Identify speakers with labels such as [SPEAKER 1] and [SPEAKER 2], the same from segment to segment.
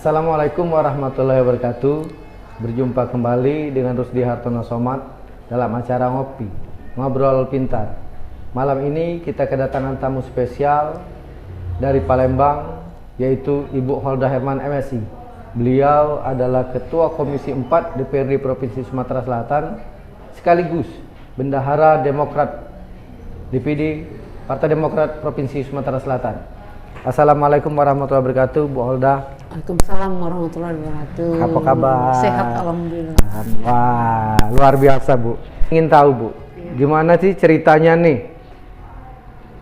[SPEAKER 1] Assalamualaikum warahmatullahi wabarakatuh. Berjumpa kembali dengan Rusdi Hartono Somad dalam acara Ngopi, Ngobrol Pintar. Malam ini kita kedatangan tamu spesial dari Palembang, yaitu Ibu Holda Herman MSI. Beliau adalah Ketua Komisi 4 DPRD Provinsi Sumatera Selatan, sekaligus Bendahara Demokrat DPD Partai Demokrat Provinsi Sumatera Selatan. Assalamualaikum warahmatullahi wabarakatuh, Bu Holda.
[SPEAKER 2] Waalaikumsalam warahmatullahi wabarakatuh.
[SPEAKER 1] Apa kabar?
[SPEAKER 2] Sehat alhamdulillah.
[SPEAKER 1] Wah, luar biasa, Bu. Ingin tahu, Bu, gimana sih ceritanya nih?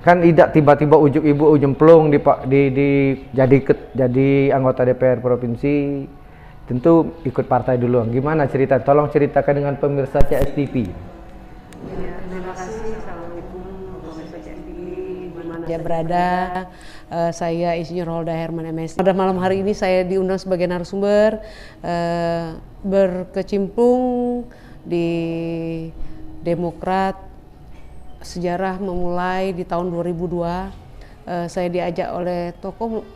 [SPEAKER 1] Kan tidak tiba-tiba ujuk ibu ujemplung jadi anggota DPR provinsi. Tentu ikut partai dulu. Gimana cerita? Tolong ceritakan dengan pemirsa CSTV.
[SPEAKER 2] Ya, terima kasih. Assalamualaikum pemirsa CSTV dimana dia berada. Saya Insinyur Holda Herman MSI. Pada malam hari ini saya diundang sebagai narasumber berkecimpung di Demokrat. Sejarah memulai di tahun 2002. Saya diajak oleh tokoh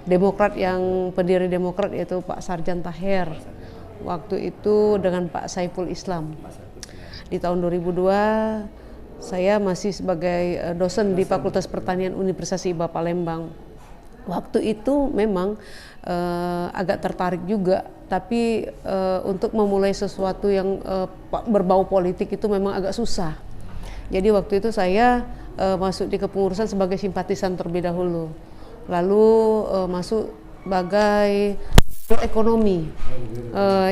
[SPEAKER 2] Demokrat yang pendiri Demokrat, yaitu Pak Sarjan Taher. Waktu itu dengan Pak Saiful Islam. Di tahun 2002 saya masih sebagai dosen di Fakultas Pertanian Universitas IPA Palembang. Waktu itu memang agak tertarik juga, tapi untuk memulai sesuatu yang berbau politik itu memang agak susah. Jadi waktu itu saya masuk di kepengurusan sebagai simpatisan terlebih dahulu, lalu masuk sebagai Biro Ekonomi,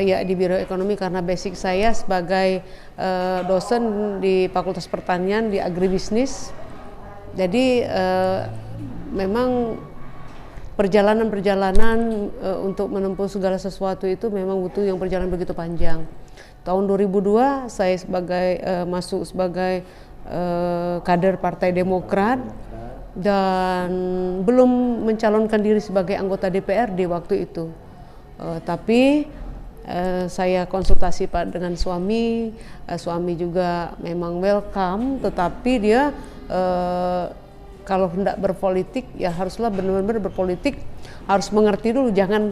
[SPEAKER 2] ya di Biro Ekonomi karena basic saya sebagai dosen di Fakultas Pertanian di agribisnis. Jadi memang perjalanan untuk menempuh segala sesuatu itu memang butuh yang perjalanan begitu panjang. Tahun 2002 saya masuk sebagai kader Partai Demokrat dan belum mencalonkan diri sebagai anggota DPRD waktu itu. Tapi saya konsultasi dengan suami juga memang welcome, tetapi dia kalau hendak berpolitik ya haruslah benar-benar berpolitik, harus mengerti dulu, jangan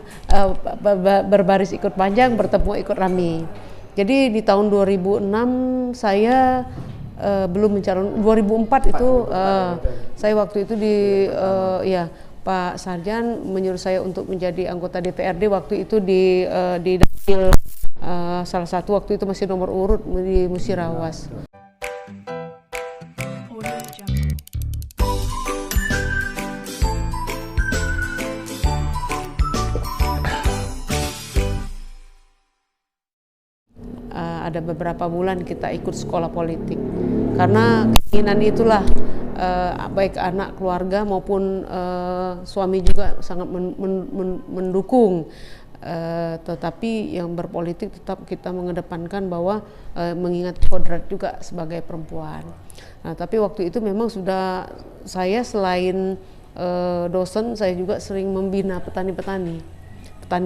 [SPEAKER 2] berbaris ikut panjang, bertemu ikut rame. Jadi di tahun 2006 saya belum mencalon. 2004 itu saya waktu itu Pak Sarjan menyuruh saya untuk menjadi anggota DPRD waktu itu di dapil salah satu waktu itu masih nomor urut di Musirawas. Ada beberapa bulan kita ikut sekolah politik karena keinginan itulah baik anak keluarga maupun suami juga sangat mendukung, tetapi yang berpolitik tetap kita mengedepankan bahwa mengingat kodrat juga sebagai perempuan. Nah, tapi waktu itu memang sudah saya selain dosen, saya juga sering membina petani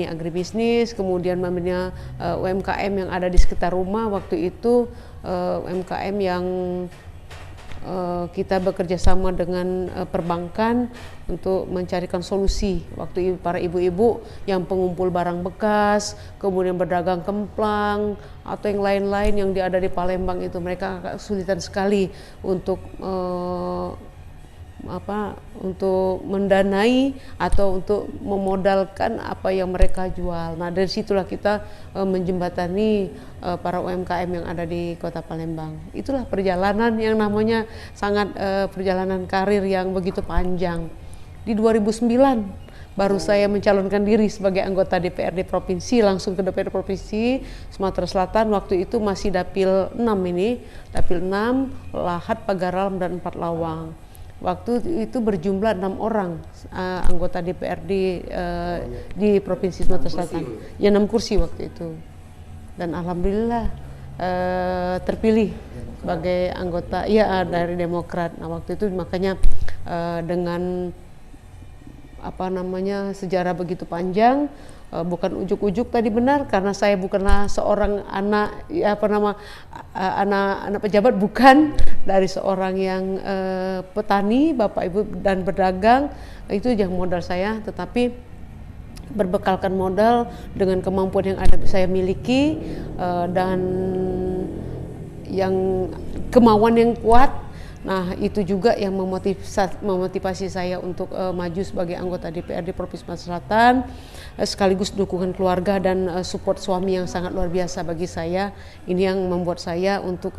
[SPEAKER 2] agribisnis, kemudian membina UMKM yang ada di sekitar rumah. Waktu itu UMKM yang kita bekerja sama dengan perbankan untuk mencarikan solusi. Waktu para ibu-ibu yang pengumpul barang bekas, kemudian berdagang kemplang atau yang lain-lain yang ada di Palembang itu, mereka agak kesulitan sekali untuk untuk mendanai atau untuk memodalkan apa yang mereka jual. Nah, dari situlah kita menjembatani para UMKM yang ada di Kota Palembang. Itulah perjalanan yang namanya sangat perjalanan karir yang begitu panjang. Di 2009 baru saya mencalonkan diri sebagai anggota DPRD Provinsi, langsung ke DPRD Provinsi Sumatera Selatan. Waktu itu masih Dapil 6 Dapil 6, Lahat, Pagaral, dan 4 Lawang. Waktu itu berjumlah 6 orang anggota DPRD di Provinsi Sumatera Selatan. Ya 6 kursi waktu itu. Dan alhamdulillah terpilih sebagai anggota dari Demokrat. Nah, waktu itu makanya dengan sejarah begitu panjang, bukan ujuk-ujuk tadi benar, karena saya bukanlah seorang anak anak pejabat, bukan, dari seorang yang petani, bapak ibu dan berdagang, itu yang modal saya. Tetapi berbekalkan modal dengan kemampuan yang ada saya miliki dan yang kemauan yang kuat. Nah, itu juga yang memotivasi saya untuk maju sebagai anggota DPRD Provinsi Sumatera Selatan, sekaligus dukungan keluarga dan support suami yang sangat luar biasa bagi saya. Ini yang membuat saya untuk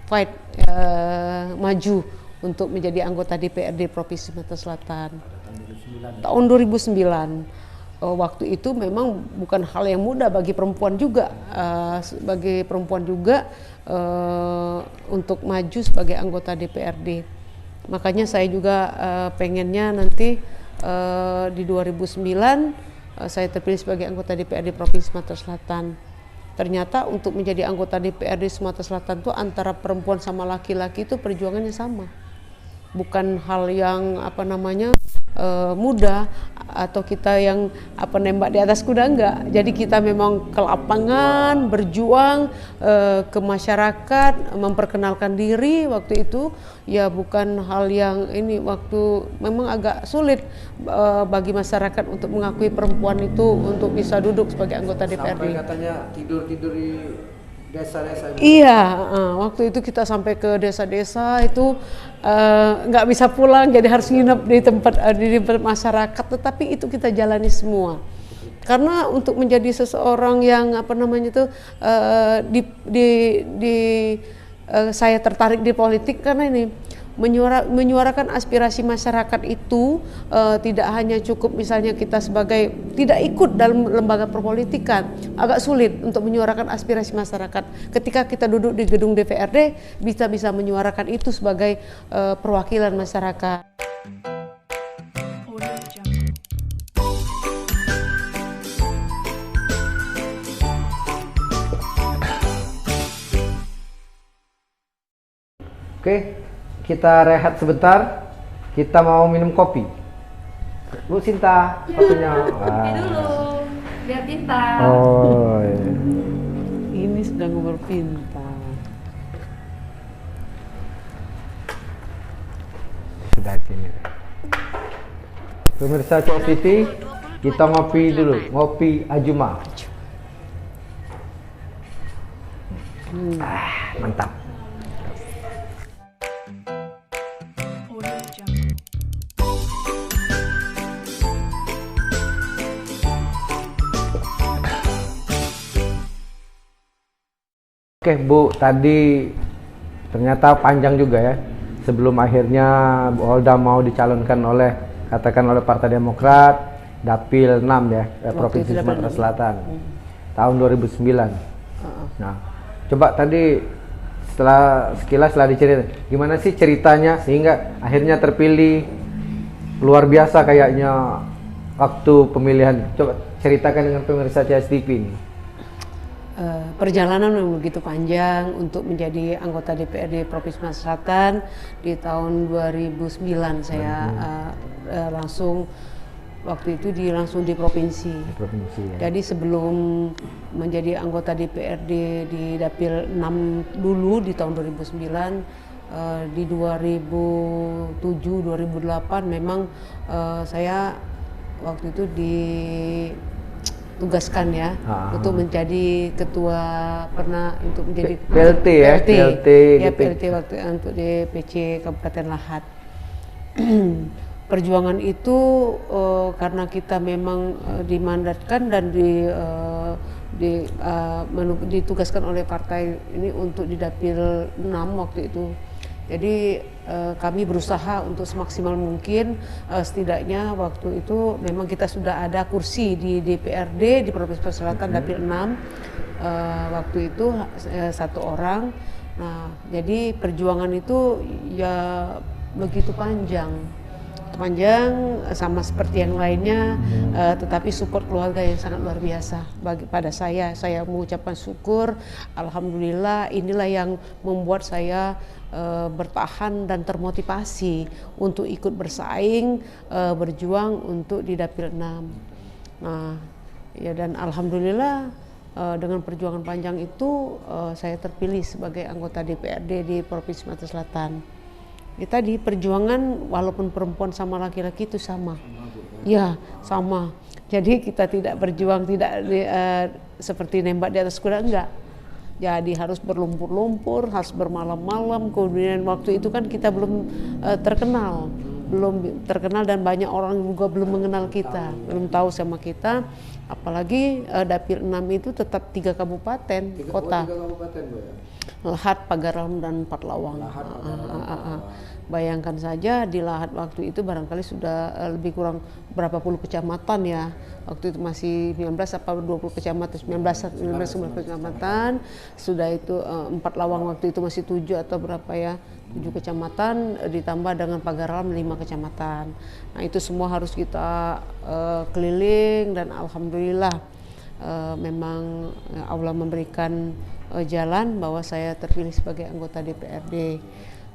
[SPEAKER 2] fight maju untuk menjadi anggota DPRD Provinsi Sumatera Selatan. Tahun 2009. Waktu itu memang bukan hal yang mudah bagi perempuan juga, untuk maju sebagai anggota DPRD. Makanya saya juga pengennya nanti di 2009 saya terpilih sebagai anggota DPRD Provinsi Sumatera Selatan. Ternyata untuk menjadi anggota DPRD Sumatera Selatan itu antara perempuan sama laki-laki itu perjuangannya sama. Bukan hal yang mudah atau kita yang nembak di atas kuda, enggak. Jadi kita memang ke lapangan, berjuang ke masyarakat, memperkenalkan diri. Waktu itu ya bukan hal yang waktu memang agak sulit bagi masyarakat untuk mengakui perempuan itu untuk bisa duduk sebagai anggota DPRD.
[SPEAKER 1] Sampai katanya tidur di desa-desa.
[SPEAKER 2] Iya, waktu itu kita sampai ke desa-desa itu nggak bisa pulang, jadi harus nginep di tempat masyarakat. Tetapi itu kita jalani semua. Karena untuk menjadi seseorang yang saya tertarik di politik karena ini menyuarakan aspirasi masyarakat itu tidak hanya cukup misalnya kita sebagai tidak ikut dalam lembaga perpolitikan, agak sulit untuk menyuarakan aspirasi masyarakat. Ketika kita duduk di gedung DPRD bisa menyuarakan itu sebagai perwakilan masyarakat.
[SPEAKER 1] Oke, kita rehat sebentar. Kita mau minum kopi. Bu Sinta, kopinya.
[SPEAKER 3] Kopi dulu, biar pintar.
[SPEAKER 1] Oh, iya.
[SPEAKER 2] Ini sudah ngobrol pintar.
[SPEAKER 1] Sudah sini. Pemirsa CS TV, kita ngopi dulu. Ngopi Ajuma. Mantap. Oke Bu, tadi ternyata panjang juga ya. Sebelum akhirnya Bu Olda mau dicalonkan katakan oleh Partai Demokrat, Dapil 6 ya, Provinsi Sumatera Selatan, tahun 2009. Nah, coba tadi setelah diceritain, gimana sih ceritanya sehingga akhirnya terpilih, luar biasa kayaknya waktu pemilihan. Coba ceritakan dengan pemirsa CSTV ini.
[SPEAKER 2] Perjalanan memang begitu panjang untuk menjadi anggota DPRD Provinsi Sumatera Selatan. Di tahun 2009 saya langsung waktu itu langsung di provinsi. Ya. Jadi sebelum menjadi anggota DPRD di Dapil 6 dulu di tahun 2009, di 2007-2008 memang saya waktu itu ditugaskan ya untuk menjadi ketua, pernah untuk menjadi
[SPEAKER 1] PLT ya,
[SPEAKER 2] PLT waktu untuk DPC Kabupaten Lahat. Perjuangan itu karena kita memang dimandatkan dan ditugaskan oleh partai ini untuk di Dapil 6 waktu itu. Jadi kami berusaha untuk semaksimal mungkin, setidaknya waktu itu memang kita sudah ada kursi di DPRD di Provinsi Sumatera Selatan Dapil 6 waktu itu 1 orang. Nah, jadi perjuangan itu ya begitu panjang sama seperti yang lainnya, tetapi support keluarga yang sangat luar biasa pada saya mengucapkan syukur, alhamdulillah. Inilah yang membuat saya bertahan dan termotivasi untuk ikut bersaing, berjuang untuk di Dapil 6. Nah, ya, dan alhamdulillah dengan perjuangan panjang itu saya terpilih sebagai anggota DPRD di Provinsi Sumatera Selatan. Ya, tadi perjuangan walaupun perempuan sama laki-laki itu sama. Ya, sama. Jadi kita tidak berjuang seperti nembak di atas kuda, enggak. Jadi harus berlumpur-lumpur, harus bermalam-malam. Kemudian waktu itu kan kita belum terkenal dan banyak orang juga belum mengenal kita, belum tahu sama kita. Apalagi Dapil 6 itu tetap 3 kabupaten kota.
[SPEAKER 1] 3 kabupaten, Bu ya?
[SPEAKER 2] Lahat, Pagaralam, dan Pathlawang. Bayangkan saja di Lahat waktu itu barangkali sudah lebih kurang berapa puluh kecamatan ya. Waktu itu masih 19 apa 20 kecamatan, 19 kecamatan. Sudah itu Pathlawang waktu itu masih 7 atau berapa ya, 7 kecamatan ditambah dengan Pagaralam 5 kecamatan. Nah itu semua harus kita keliling dan alhamdulillah memang Allah memberikan jalan bahwa saya terpilih sebagai anggota DPRD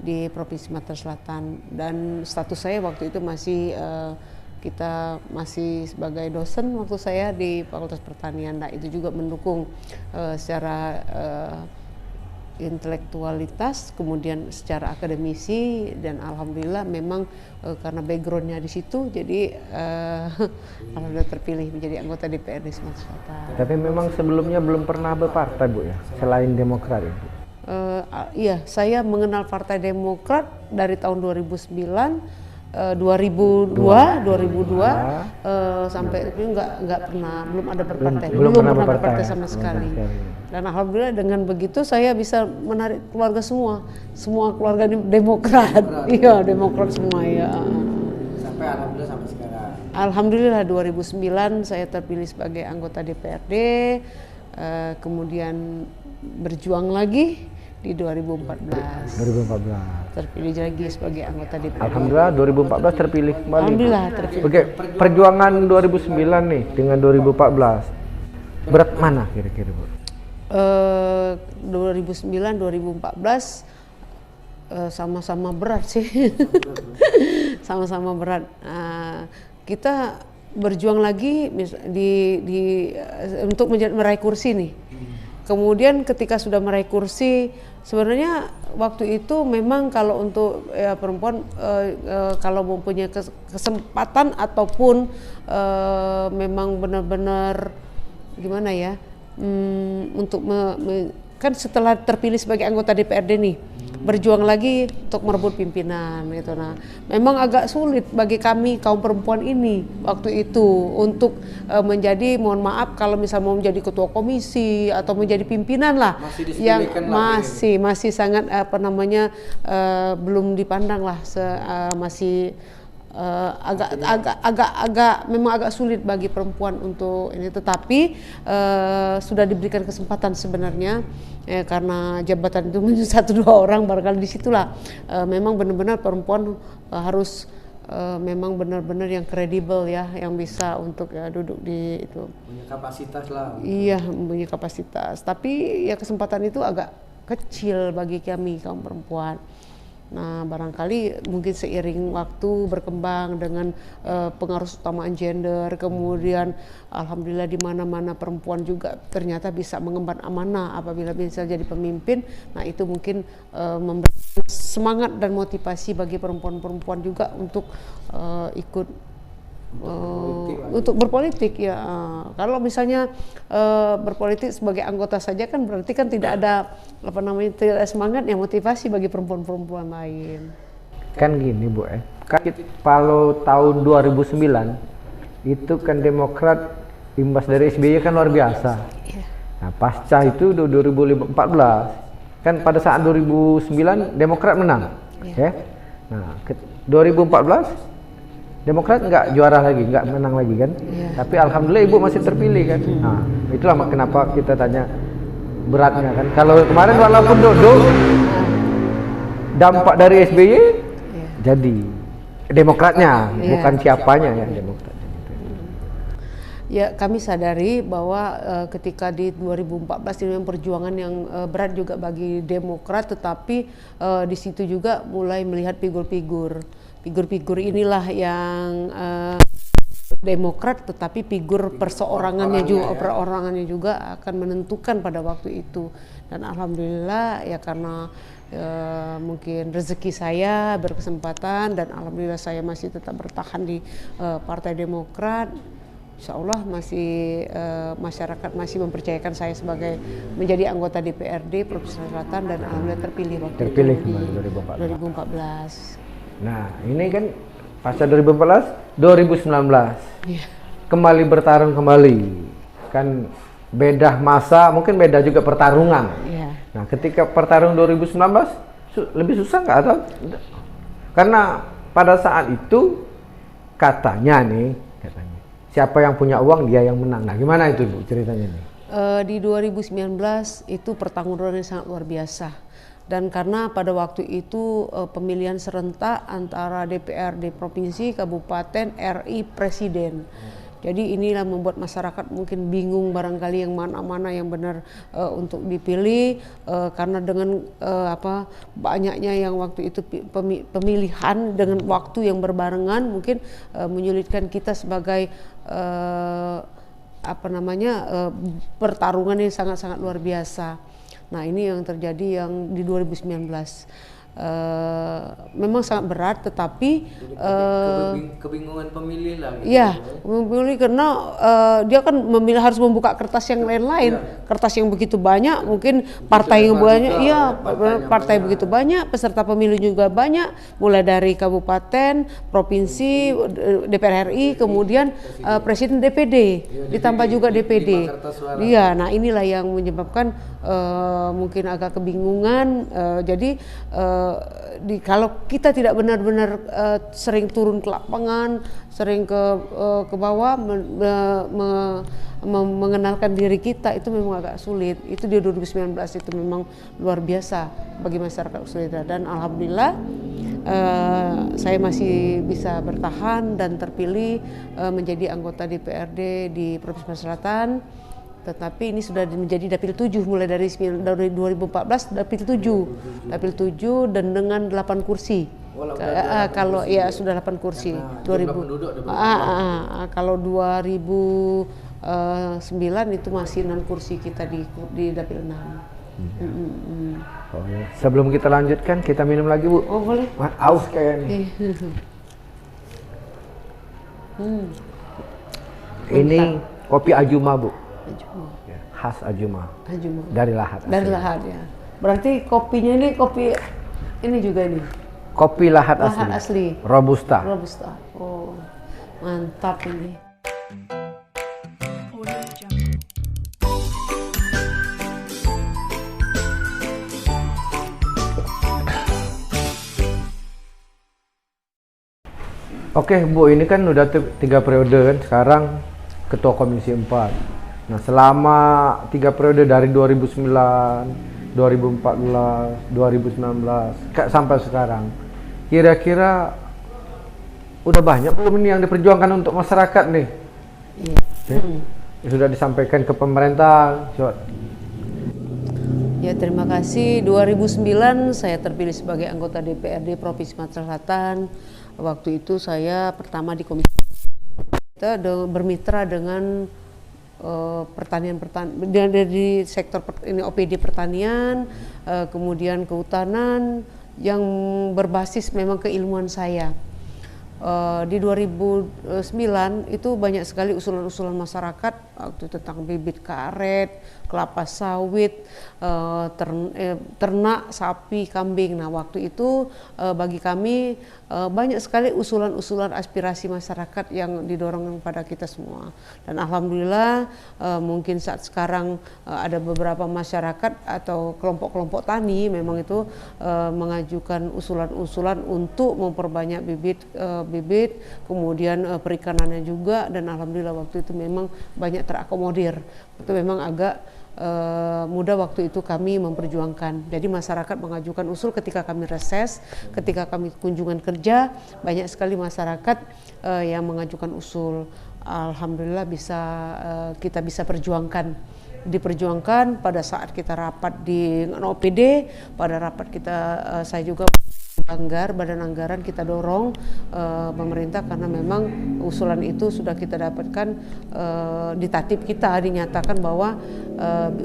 [SPEAKER 2] di Provinsi Sumatera Selatan, dan status saya waktu itu masih kita masih sebagai dosen waktu saya di Fakultas Pertanian. Nah itu juga mendukung secara intelektualitas, kemudian secara akademisi, dan alhamdulillah memang karena backgroundnya di situ, jadi alhamdulillah terpilih menjadi anggota DPRD Sumatera Selatan.
[SPEAKER 1] Tapi memang sebelumnya belum pernah berpartai, Bu ya, selain Demokrat itu.
[SPEAKER 2] Iya, saya mengenal Partai Demokrat dari tahun 2009, 2002 sampai itu nggak pernah, belum ada berpartai, belum pernah berpartai sama sekali. Dan alhamdulillah dengan begitu saya bisa menarik keluarga semua keluarga Demokrat, iya Demokrat semua ya.
[SPEAKER 1] Sampai alhamdulillah sampai sekarang.
[SPEAKER 2] Alhamdulillah 2009 saya terpilih sebagai anggota DPRD, kemudian berjuang lagi di 2014 terpilih lagi sebagai anggota DPRD.
[SPEAKER 1] Alhamdulillah 2014 terpilih kembali.
[SPEAKER 2] Alhamdulillah terpilih.
[SPEAKER 1] Oke, perjuangan 2009 nih dengan 2014 berat mana kira-kira, Bu?
[SPEAKER 2] 2009 2014 sama-sama berat sih. Sama-sama berat. Kita berjuang lagi untuk meraih kursi nih. Kemudian ketika sudah meraih kursi, sebenarnya waktu itu memang kalau untuk perempuan kalau mempunyai kesempatan ataupun memang benar-benar gimana ya, untuk kan setelah terpilih sebagai anggota DPRD nih, berjuang lagi untuk merebut pimpinan gitu. Nah, memang agak sulit bagi kami kaum perempuan ini waktu itu untuk menjadi, mohon maaf kalau misal mau menjadi ketua komisi atau menjadi pimpinan lah, yang masih sangat belum dipandang lah, masih memang agak sulit bagi perempuan untuk ini, tetapi sudah diberikan kesempatan sebenarnya karena jabatan itu hanya 1-2 orang, barangkali disitulah memang benar-benar perempuan harus memang benar-benar yang kredibel ya, yang bisa untuk duduk di itu.
[SPEAKER 1] Punya kapasitas lah.
[SPEAKER 2] Iya, punya kapasitas. Tapi ya kesempatan itu agak kecil bagi kami kaum perempuan. Nah, barangkali mungkin seiring waktu berkembang dengan pengaruh utamaan gender, kemudian alhamdulillah di mana-mana perempuan juga ternyata bisa mengemban amanah apabila bisa jadi pemimpin. Nah, itu mungkin memberikan semangat dan motivasi bagi perempuan-perempuan juga untuk ikut untuk berpolitik ya. Kalau misalnya berpolitik sebagai anggota saja kan berarti kan tidak ada tidak ada semangat yang motivasi bagi perempuan-perempuan lain.
[SPEAKER 1] Kan gini, Bu kan kalau tahun 2009 itu kan Demokrat imbas dari SBY kan luar biasa. Nah, pasca itu 2014 kan pada saat 2009 Demokrat menang, ya. Nah, 2014 Demokrat nggak juara lagi, nggak menang lagi kan, tapi alhamdulillah Ibu masih terpilih kan. Nah, itulah kenapa kita tanya beratnya kan. Kalau kemarin walaupun duduk, dampak dari SBY jadi Demokratnya, bukan siapanya ya Demokrat.
[SPEAKER 2] Ya, kami sadari bahwa ketika di 2014 ini perjuangan yang berat juga bagi Demokrat, tetapi di situ juga mulai melihat figur-figur inilah yang Demokrat, tetapi figur perseorangannya juga akan menentukan pada waktu itu. Dan alhamdulillah ya karena mungkin rezeki saya berkesempatan dan alhamdulillah saya masih tetap bertahan di Partai Demokrat. Insya Allah masih masyarakat masih mempercayakan saya sebagai menjadi anggota DPRD Provinsi Selatan dan alhamdulillah terpilih waktu
[SPEAKER 1] Terpilih
[SPEAKER 2] itu
[SPEAKER 1] kembali
[SPEAKER 2] di
[SPEAKER 1] 2014. Nah, ini kan pasca 2014, 2019
[SPEAKER 2] Iya.
[SPEAKER 1] kembali bertarung kembali. Kan beda masa, mungkin beda juga pertarungan.
[SPEAKER 2] Iya.
[SPEAKER 1] Nah, ketika pertarungan 2019 lebih susah nggak atau? Karena pada saat itu katanya siapa yang punya uang dia yang menang. Nah, gimana itu Bu ceritanya nih?
[SPEAKER 2] Di 2019 itu pertarungan yang sangat luar biasa. Dan karena pada waktu itu pemilihan serentak antara DPRD provinsi, kabupaten, RI, presiden. Jadi inilah membuat masyarakat mungkin bingung barangkali yang mana-mana yang benar untuk dipilih karena dengan banyaknya yang waktu itu pemilihan dengan waktu yang berbarengan mungkin menyulitkan kita sebagai pertarungan yang sangat-sangat luar biasa. Nah, ini yang terjadi yang di 2019. Memang sangat berat, tetapi
[SPEAKER 1] kebingungan pemilih lah.
[SPEAKER 2] Iya, memilih karena dia kan harus membuka kertas yang lain-lain, kertas yang begitu banyak, mungkin partai yang banyak, partai begitu banyak, peserta pemilu juga banyak, mulai dari kabupaten, provinsi, DPR RI, kemudian presiden DPD, ditambah juga DPD. Iya, nah inilah yang menyebabkan mungkin agak kebingungan. Jadi kalau kita tidak benar-benar sering turun ke lapangan, sering ke bawah mengenalkan diri kita, itu memang agak sulit. Itu di 2019 itu memang luar biasa bagi masyarakat Usulita, dan alhamdulillah saya masih bisa bertahan dan terpilih menjadi anggota DPRD di Provinsi Selatan. Tetapi ini sudah menjadi Dapil 7 mulai dari 2014 Dapil 7 dan dengan 8 kursi. Kalau ya sudah 8 kursi. 2000. Kalau 2009 itu masih 6 kursi kita di Dapil 6.
[SPEAKER 1] Oh, ya. Sebelum kita lanjutkan, kita minum lagi Bu.
[SPEAKER 2] Oh boleh.
[SPEAKER 1] Aus kayaknya. Ini kopi Ajuma Bu. Ya, khas Ajuma. Dari Lahat.
[SPEAKER 2] Dari Lahat ya. Berarti kopinya ini kopi ini juga ini.
[SPEAKER 1] Kopi Lahat
[SPEAKER 2] asli.
[SPEAKER 1] Robusta.
[SPEAKER 2] Oh, mantap ini.
[SPEAKER 1] Oke Bu, ini kan udah 3 periode kan sekarang Ketua Komisi 4. Nah, selama 3 periode dari 2009, 2014, 2019 sampai sekarang, kira-kira udah banyak belum ini yang diperjuangkan untuk masyarakat nih?
[SPEAKER 2] Iya.
[SPEAKER 1] Sudah disampaikan ke pemerintah.
[SPEAKER 2] Ya, terima kasih. 2009 saya terpilih sebagai anggota DPRD Provinsi Sumatera Selatan. Waktu itu saya pertama di komisi kita bermitra dengan pertanian dari sektor ini OPD pertanian, kemudian kehutanan yang berbasis memang keilmuan saya. Di 2009 itu banyak sekali usulan-usulan masyarakat waktu tentang bibit karet, kelapa sawit, ternak, sapi, kambing. Nah, waktu itu bagi kami banyak sekali usulan-usulan aspirasi masyarakat yang didorong pada kita semua. Dan alhamdulillah mungkin saat sekarang ada beberapa masyarakat atau kelompok-kelompok tani memang itu mengajukan usulan-usulan untuk memperbanyak bibit, kemudian perikanannya juga, dan alhamdulillah waktu itu memang banyak terakomodir. Itu memang agak mudah waktu itu kami memperjuangkan. Jadi masyarakat mengajukan usul ketika kami reses, ketika kami kunjungan kerja, banyak sekali masyarakat yang mengajukan usul. Alhamdulillah kita bisa diperjuangkan pada saat kita rapat di OPD, pada rapat kita saya juga badan anggaran kita dorong pemerintah karena memang usulan itu sudah kita dapatkan di tatip kita dinyatakan bahwa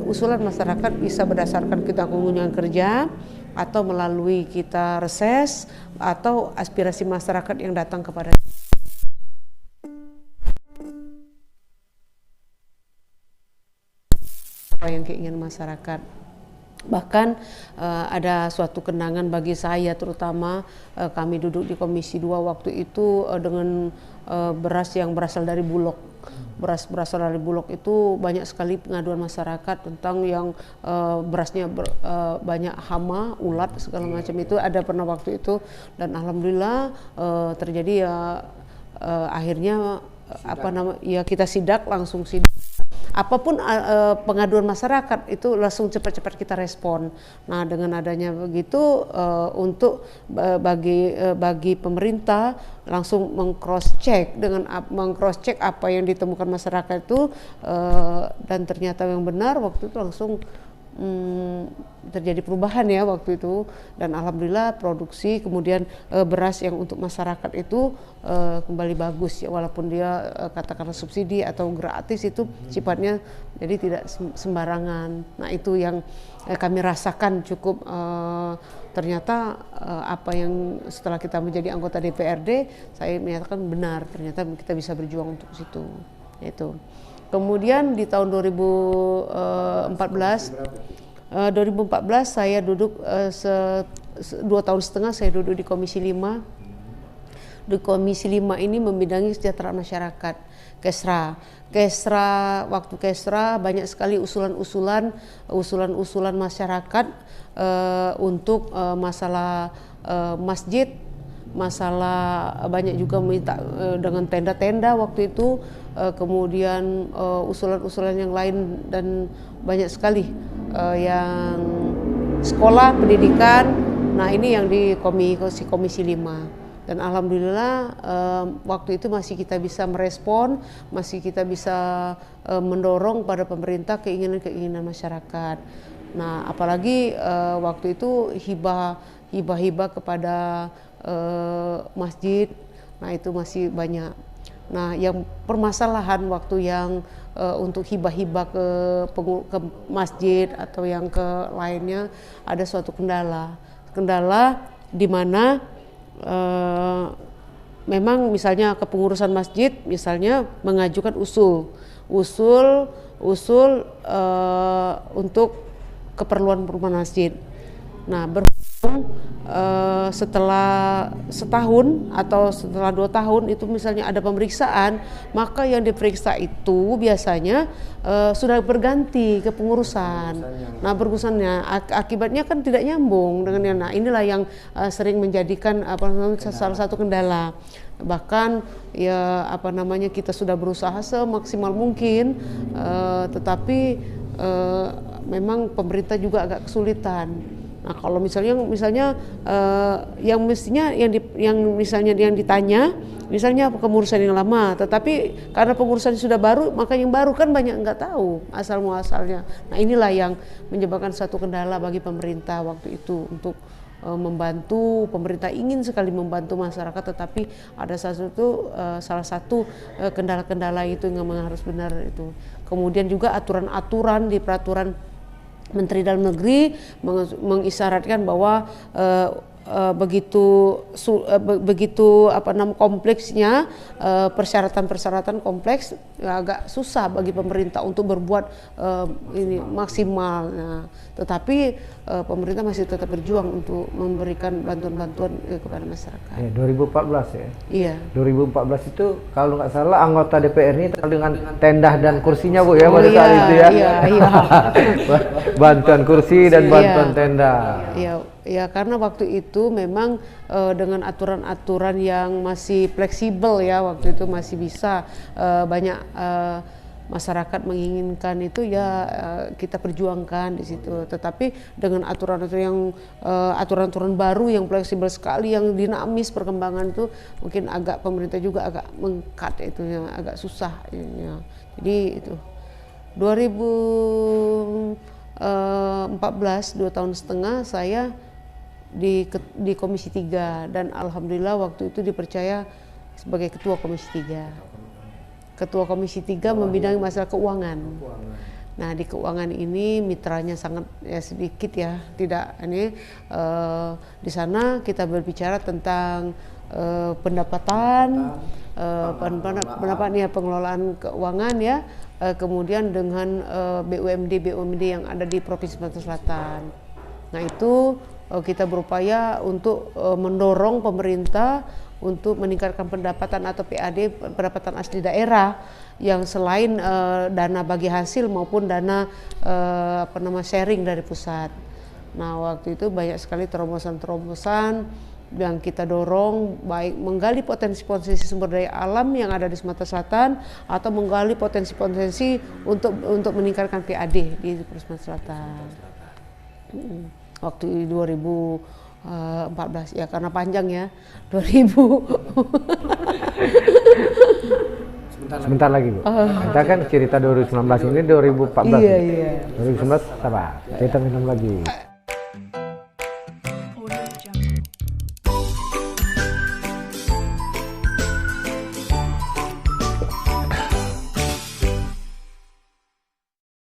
[SPEAKER 2] usulan masyarakat bisa berdasarkan kita kunjungan kerja atau melalui kita reses atau aspirasi masyarakat yang datang kepada apa yang keinginan masyarakat. Bahkan ada suatu kenangan bagi saya, terutama kami duduk di Komisi 2 waktu itu dengan beras yang berasal dari Bulog. Beras berasal dari Bulog itu banyak sekali pengaduan masyarakat tentang yang berasnya banyak hama, ulat segala macam, itu ada pernah waktu itu, dan alhamdulillah terjadi ya akhirnya kita sidak, langsung sidak. Apapun pengaduan masyarakat itu langsung cepat-cepat kita respon. Nah, dengan adanya begitu untuk bagi pemerintah langsung meng-cross check apa yang ditemukan masyarakat itu dan ternyata yang benar, waktu itu langsung terjadi perubahan ya waktu itu, dan alhamdulillah produksi kemudian beras yang untuk masyarakat itu kembali bagus ya, walaupun dia katakanlah subsidi atau gratis, itu sifatnya jadi tidak sembarangan. Nah, itu yang kami rasakan cukup ternyata apa yang setelah kita menjadi anggota DPRD saya menyatakan benar, ternyata kita bisa berjuang untuk situ itu. Kemudian di tahun 2014 saya duduk 2,5 tahun saya duduk di Komisi 5. Di Komisi 5 ini membidangi kesejahteraan masyarakat, Kesra. Waktu Kesra banyak sekali usulan masyarakat untuk masalah masjid, masalah banyak juga minta dengan tenda-tenda waktu itu, kemudian usulan-usulan yang lain, dan banyak sekali yang sekolah, pendidikan. Nah, ini yang di Komisi 5. Dan alhamdulillah waktu itu masih kita bisa merespon, masih kita bisa mendorong pada pemerintah keinginan masyarakat. Nah, apalagi waktu itu hibah kepada masjid, nah itu masih banyak. Nah, yang permasalahan waktu yang untuk hibah-hibah ke masjid atau yang ke lainnya, ada suatu kendala di mana memang misalnya kepengurusan masjid misalnya mengajukan usul untuk keperluan perumahan masjid. Nah, setelah setahun atau setelah 2 tahun itu misalnya ada pemeriksaan, maka yang diperiksa itu biasanya sudah berganti ke pengurusan. Nah, berurusannya akibatnya kan tidak nyambung dengan inilah yang sering menjadikan salah satu kendala. Bahkan ya kita sudah berusaha semaksimal mungkin, tetapi memang pemerintah juga agak kesulitan. Nah, kalau misalnya yang mestinya yang ditanya misalnya kepengurusan yang lama, tetapi karena pengurusan sudah baru, maka yang baru kan banyak nggak tahu asal muasalnya. Nah, inilah yang menyebabkan satu kendala bagi pemerintah waktu itu untuk membantu. Pemerintah ingin sekali membantu masyarakat, tetapi ada salah satu kendala-kendala itu yang memang harus benar itu. Kemudian juga aturan-aturan di peraturan Menteri Dalam Negeri mengisyaratkan bahwa begitu kompleksnya persyaratan kompleks, agak susah bagi pemerintah untuk berbuat ini maksimal. Nah, tetapi pemerintah masih tetap berjuang untuk memberikan bantuan-bantuan kepada masyarakat.
[SPEAKER 1] 2014 ya?
[SPEAKER 2] Iya.
[SPEAKER 1] 2014 itu kalau nggak salah anggota DPR ini dengan tenda dan kursinya Bu ya, pada saat itu ya?
[SPEAKER 2] Iya.
[SPEAKER 1] Bantuan kursi dan bantuan tenda.
[SPEAKER 2] Ya, karena waktu itu memang dengan aturan-aturan yang masih fleksibel ya, waktu itu masih bisa banyak masyarakat menginginkan itu ya, kita perjuangkan di situ. Tetapi dengan aturan-aturan baru yang fleksibel sekali, yang dinamis perkembangan itu, mungkin agak pemerintah juga agak mengkat itu ya, agak susah ya. Jadi itu 2014 2,5 tahun saya di Komisi 3, dan alhamdulillah waktu itu dipercaya sebagai Ketua Komisi 3. Ketua Komisi 3 membidangi masalah keuangan. Nah, di keuangan ini mitranya sangat sedikit ya, tidak ini di sana kita berbicara tentang pendapatan, pengelolaan keuangan ya, kemudian dengan BUMD yang ada di Provinsi Sumatera Selatan. Nah itu kita berupaya untuk mendorong pemerintah untuk meningkatkan pendapatan atau PAD, pendapatan asli daerah, yang selain dana bagi hasil maupun dana sharing dari pusat. Nah waktu itu banyak sekali terobosan-terobosan yang kita dorong, baik menggali potensi-potensi sumber daya alam yang ada di Sumatera Selatan atau menggali potensi-potensi untuk meningkatkan PAD di Sumatera Selatan. Waktu 2014 ya, karena panjang ya, 2000.
[SPEAKER 1] Sebentar lagi Bu. Kita kan cerita 2019 ini 2014.
[SPEAKER 2] Iya.
[SPEAKER 1] 2019 sabar. Kita minum lagi.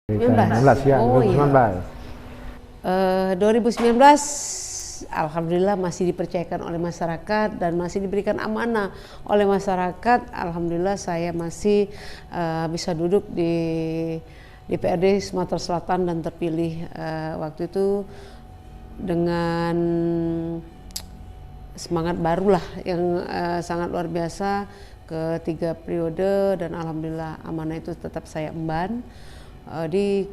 [SPEAKER 1] Cerita 19 ya, 2019.
[SPEAKER 2] 2019 alhamdulillah masih dipercayakan oleh masyarakat dan masih diberikan amanah oleh masyarakat. Alhamdulillah saya masih bisa duduk di DPRD Sumatera Selatan dan terpilih waktu itu dengan semangat barulah yang sangat luar biasa ke 3 periode, dan alhamdulillah amanah itu tetap saya emban. Di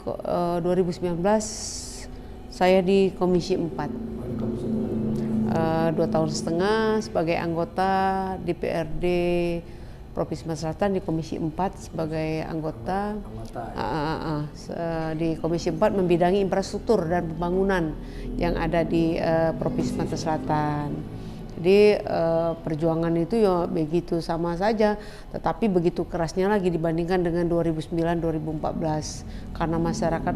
[SPEAKER 2] 2019 saya di Komisi 4 2,5 tahun sebagai anggota DPRD Provinsi Sumatera Selatan di Komisi 4 sebagai anggota. Di Komisi 4 membidangi infrastruktur dan pembangunan yang ada di Provinsi Sumatera Selatan. Jadi perjuangan itu ya begitu sama saja, tetapi begitu kerasnya lagi dibandingkan dengan 2009-2014, karena masyarakat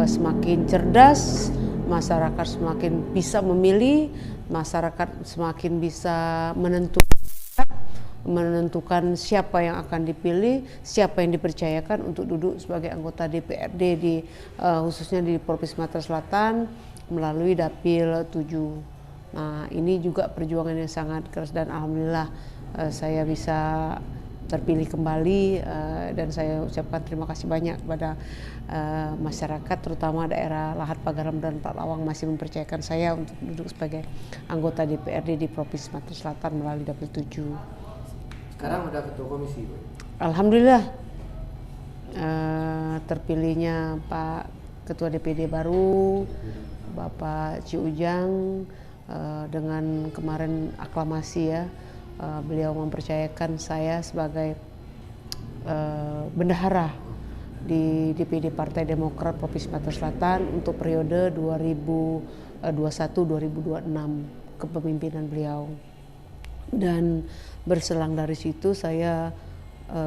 [SPEAKER 2] semakin cerdas, masyarakat semakin bisa memilih, masyarakat semakin bisa menentukan siapa yang akan dipilih, siapa yang dipercayakan untuk duduk sebagai anggota DPRD di khususnya di Provinsi Sumatera Selatan melalui Dapil 7. Nah ini juga perjuangan yang sangat keras, dan alhamdulillah saya bisa terpilih kembali, dan saya ucapkan terima kasih banyak kepada masyarakat, terutama daerah Lahat, Pagaram dan Patlawang masih mempercayakan saya untuk duduk sebagai anggota DPRD di Provinsi Sumatera Selatan melalui Dapil 7.
[SPEAKER 1] Sekarang udah ketua komisi Bu.
[SPEAKER 2] Alhamdulillah terpilihnya Pak Ketua DPD baru Bapak Ci Ujang, dengan kemarin aklamasi ya, beliau mempercayakan saya sebagai bendahara di DPD Partai Demokrat Provinsi Sumatera Selatan untuk periode 2021-2026 kepemimpinan beliau. Dan berselang dari situ saya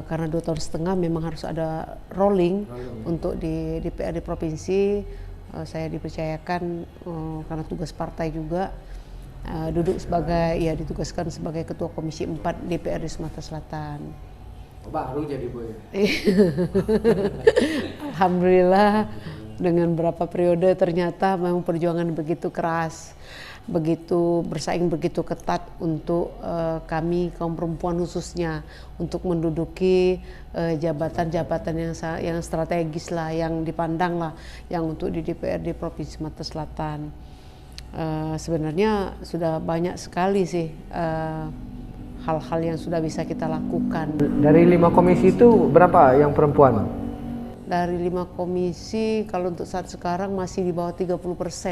[SPEAKER 2] karena 2,5 tahun memang harus ada rolling untuk di DPRD provinsi, saya dipercayakan karena tugas partai juga ditugaskan sebagai Ketua Komisi 4 DPRD Sumatera Selatan.
[SPEAKER 1] Baru jadi Bu ya?
[SPEAKER 2] Alhamdulillah dengan berapa periode ternyata memang perjuangan begitu keras, begitu bersaing, begitu ketat untuk kami kaum perempuan khususnya untuk menduduki jabatan-jabatan yang strategis lah, yang dipandang lah, yang untuk di DPRD Provinsi Sumatera Selatan. Sebenarnya sudah banyak sekali sih hal-hal yang sudah bisa kita lakukan.
[SPEAKER 1] Dari 5 komisi itu berapa yang perempuan?
[SPEAKER 2] Dari 5 komisi, kalau untuk saat sekarang masih di bawah 30%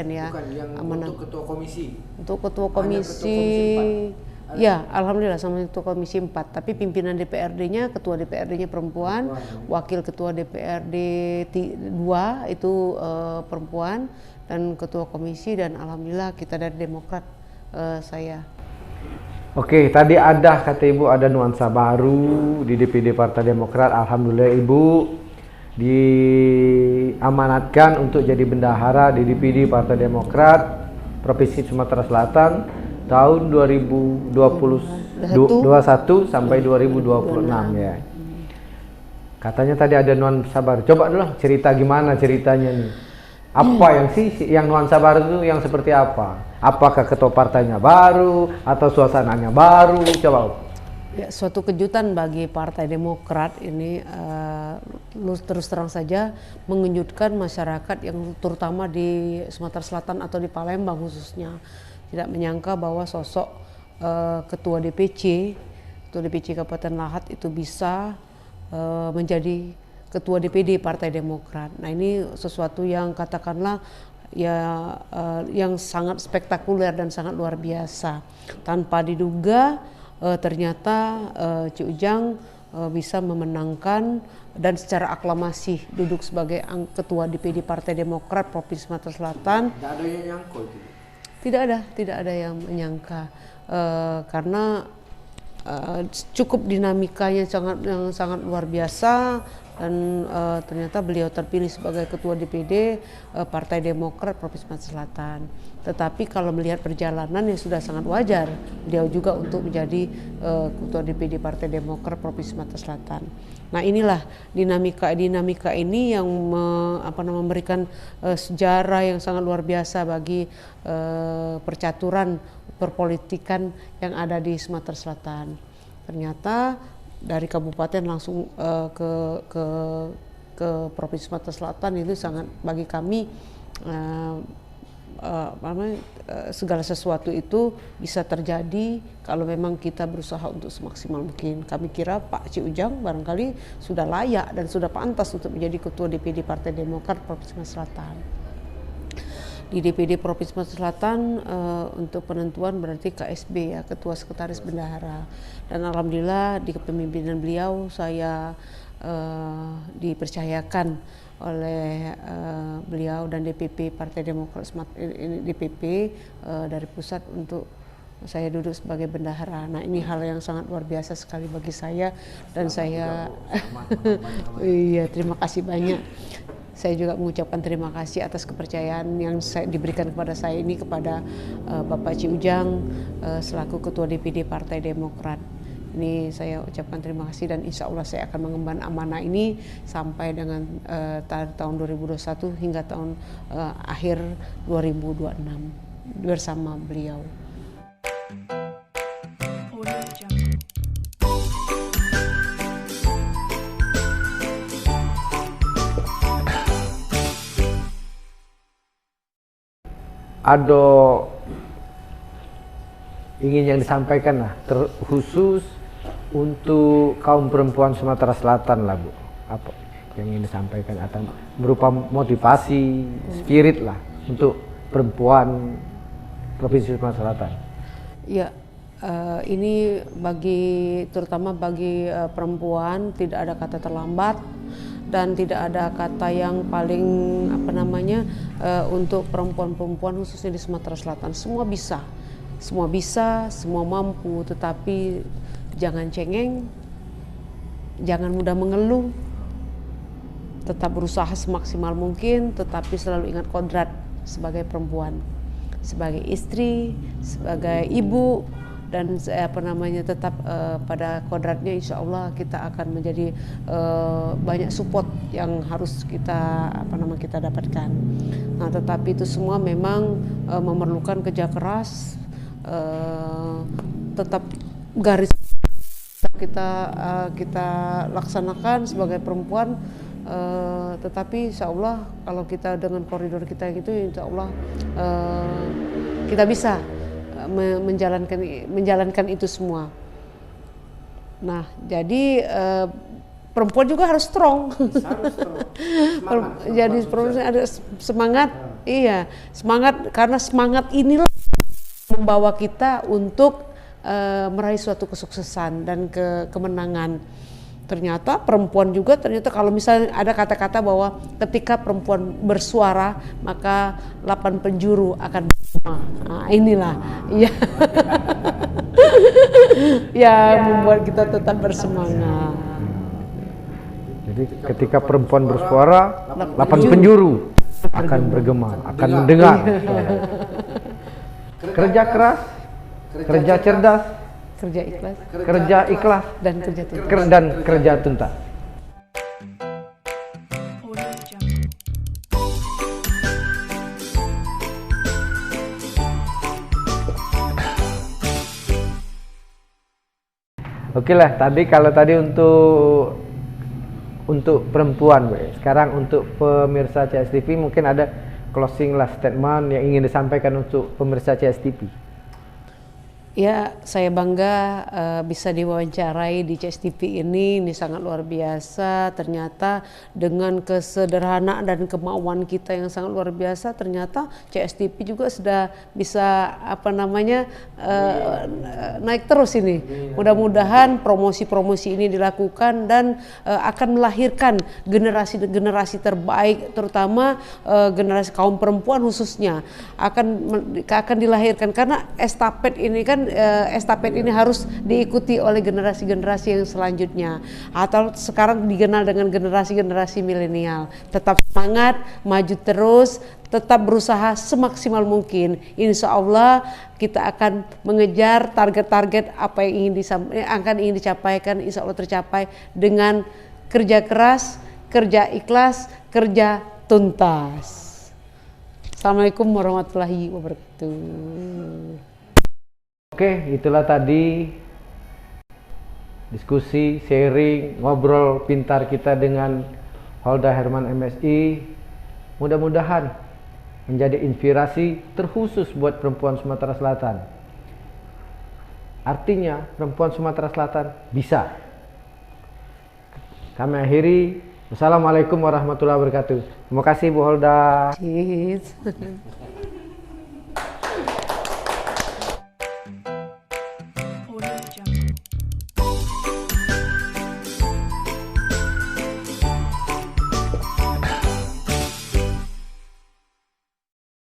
[SPEAKER 2] ya.
[SPEAKER 1] Bukan, yang
[SPEAKER 2] amanah.
[SPEAKER 1] untuk ketua komisi?
[SPEAKER 2] Untuk ketua komisi, ya alhamdulillah sama ketua komisi 4. Tapi pimpinan DPRD-nya, ketua DPRD-nya perempuan, wakil ketua DPRD 2 itu perempuan, dan ketua komisi, dan alhamdulillah kita dari Demokrat saya.
[SPEAKER 1] Oke, tadi kata Ibu ada nuansa baru di DPD Partai Demokrat. Alhamdulillah Ibu diamanatkan untuk jadi bendahara di DPD Partai Demokrat Provinsi Sumatera Selatan tahun 2021 sampai 2026 ya. Katanya tadi ada nuansa baru. Coba dulu cerita gimana ceritanya nih. Apa yang nuansa baru itu yang seperti apa? Apakah ketua partainya baru atau suasananya baru? Coba.
[SPEAKER 2] Ya, suatu kejutan bagi Partai Demokrat ini terus terang saja mengejutkan masyarakat yang terutama di Sumatera Selatan atau di Palembang khususnya. Tidak menyangka bahwa sosok Ketua DPC Kabupaten Lahat itu bisa menjadi Ketua DPD Partai Demokrat. Nah, ini sesuatu yang katakanlah yang sangat spektakuler dan sangat luar biasa. Tanpa diduga ternyata Ci Ujang bisa memenangkan dan secara aklamasi duduk sebagai Ketua DPD Partai Demokrat Provinsi Sumatera Selatan.
[SPEAKER 1] Tidak ada yang nyangka itu?
[SPEAKER 2] Tidak ada yang menyangka karena cukup dinamikanya yang sangat luar biasa. Dan ternyata beliau terpilih sebagai Ketua DPD Partai Demokrat Provinsi Sumatera Selatan. Tetapi kalau melihat perjalanan yang sudah sangat wajar beliau juga untuk menjadi Ketua DPD Partai Demokrat Provinsi Sumatera Selatan. Nah, inilah dinamika ini yang memberikan sejarah yang sangat luar biasa bagi percaturan perpolitikan yang ada di Sumatera Selatan. Ternyata dari kabupaten langsung ke Provinsi Sumatera Selatan itu sangat bagi kami segala sesuatu itu bisa terjadi kalau memang kita berusaha untuk semaksimal mungkin. Kami kira Pak Ci Ujang barangkali sudah layak dan sudah pantas untuk menjadi Ketua DPD Partai Demokrat Provinsi Sumatera Selatan. Di DPD Provinsi Sumatera Selatan untuk penentuan berarti KSB ya, Ketua Sekretaris Bendahara. Dan alhamdulillah di kepemimpinan beliau saya dipercayakan oleh beliau dan DPP Partai Demokrat DPP dari pusat untuk saya duduk sebagai bendahara. Nah, ini hal yang sangat luar biasa sekali bagi saya dan saya iya, terima kasih banyak. Saya juga mengucapkan terima kasih atas kepercayaan yang diberikan kepada saya ini kepada Bapak Ci Ujang selaku Ketua DPD Partai Demokrat. Ini saya ucapkan terima kasih dan insya Allah saya akan mengemban amanah ini sampai dengan tahun 2021 hingga tahun akhir 2026 bersama beliau.
[SPEAKER 1] Ada ingin yang disampaikan lah terkhusus untuk kaum perempuan Sumatera Selatan lah Bu, apa yang ingin disampaikan atau berupa motivasi spirit lah untuk perempuan Provinsi Sumatera Selatan?
[SPEAKER 2] Ya, ini terutama bagi perempuan tidak ada kata terlambat dan tidak ada kata yang paling untuk perempuan-perempuan khususnya di Sumatera Selatan. Semua bisa, semua mampu, tetapi jangan cengeng, jangan mudah mengeluh, tetap berusaha semaksimal mungkin, tetapi selalu ingat kodrat sebagai perempuan, sebagai istri, sebagai ibu, dan tetap pada kodratnya insya Allah kita akan menjadi banyak support yang harus kita dapatkan. Nah, tetapi itu semua memang memerlukan kerja keras, tetap garis kita laksanakan sebagai perempuan, tetapi insya Allah kalau kita dengan koridor kita gitu insya Allah kita bisa menjalankan itu semua. Nah, jadi perempuan juga harus strong. Jadi perempuan ada semangat, iya semangat, karena semangat inilah membawa kita untuk meraih suatu kesuksesan dan kemenangan. Ternyata perempuan juga kalau misalnya ada kata-kata bahwa ketika perempuan bersuara maka 8 penjuru akan nah, inilah ya ya membuat kita tetap bersemangat.
[SPEAKER 1] Jadi ketika perempuan bersuara 8 penjuru akan bergema, akan mendengar. Kerja keras, kerja cerdas, kerja ikhlas
[SPEAKER 2] dan kerja tuntas.
[SPEAKER 1] Oke lah, kalau tadi untuk perempuan, Bu. Sekarang untuk pemirsa CSTV mungkin ada closing lah statement yang ingin disampaikan untuk pemirsa CSTV.
[SPEAKER 2] Ya, saya bangga bisa diwawancarai di CSTV ini sangat luar biasa. Ternyata dengan kesederhanaan dan kemauan kita yang sangat luar biasa, ternyata CSTV juga sudah bisa naik terus ini. Mudah-mudahan promosi-promosi ini dilakukan dan akan melahirkan generasi-generasi terbaik, terutama generasi kaum perempuan khususnya akan dilahirkan, karena estafet ini harus diikuti oleh generasi-generasi yang selanjutnya, atau sekarang dikenal dengan generasi-generasi milenial. Tetap semangat, maju terus, tetap berusaha semaksimal mungkin. Insya Allah kita akan mengejar target-target apa yang ingin dicapaikan, insya Allah tercapai dengan kerja keras, kerja ikhlas, kerja tuntas. Assalamualaikum warahmatullahi wabarakatuh.
[SPEAKER 1] Oke, itulah tadi diskusi, sharing, ngobrol pintar kita dengan Holda Herman MSI. Mudah-mudahan menjadi inspirasi terkhusus buat perempuan Sumatera Selatan. Artinya perempuan Sumatera Selatan bisa. Kami akhiri. Wassalamualaikum warahmatullahi wabarakatuh. Terima kasih Bu Holda.
[SPEAKER 2] Cheers.